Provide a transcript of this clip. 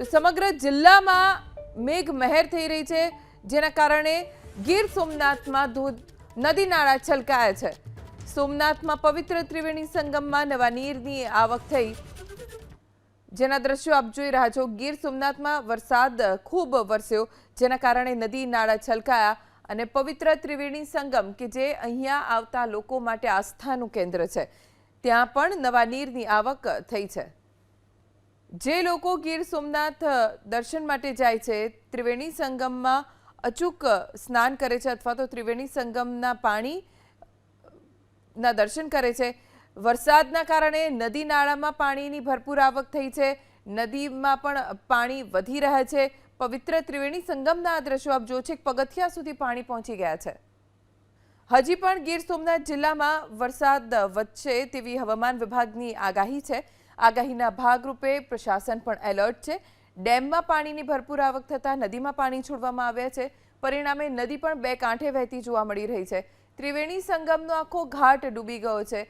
તો સમગ્ર જિલ્લામાં મેઘ મહેર થઈ રહી છે, જેના કારણે ગીર સોમનાથમાં નદી નાળા છલકાયા છે। સોમનાથમાં પવિત્ર ત્રિવેણી સંગમમાં નવા નીરની આવક થઈ, જેના દ્રશ્યો આપ જોઈ રહ્યા છો। ગીર સોમનાથમાં વરસાદ ખૂબ વરસ્યો, જેના કારણે નદી નાળા છલકાયા અને પવિત્ર ત્રિવેણી સંગમ કે જે અહીંયા આવતા લોકો માટે આસ્થાનું કેન્દ્ર છે, ત્યાં પણ નવા નીરની આવક થઈ છે। જે લોકો ગીર સોમનાથ દર્શન માટે જાય છે, ત્રિવેણી સંગમમાં અચૂક સ્નાન કરે છે અથવા તો ત્રિવેણી સંગમના પાણીના દર્શન કરે છે। વરસાદના કારણે નદી નાળામાં પાણીની ભરપૂર આવક થઈ છે, નદીમાં પણ પાણી વધી રહ્યા છે। પવિત્ર ત્રિવેણી સંગમના આ દ્રશ્યો આપ જો છો, પગથિયા સુધી પાણી પહોંચી ગયા છે। હજી પણ ગીર સોમનાથ જિલ્લામાં વરસાદ વધશે તેવી હવામાન વિભાગની આગાહી છે। આગાહીના ભાગરૂપે પ્રશાસન પણ એલર્ટ છે। ડેમમાં પાણીની ભરપૂર આવક થતાં નદીમાં પાણી છોડવામાં આવ્યા છે, પરિણામે નદી પણ બે કાંઠે વહેતી જોવા મળી રહી છે। ત્રિવેણી સંગમનો આખો ઘાટ ડૂબી ગયો છે।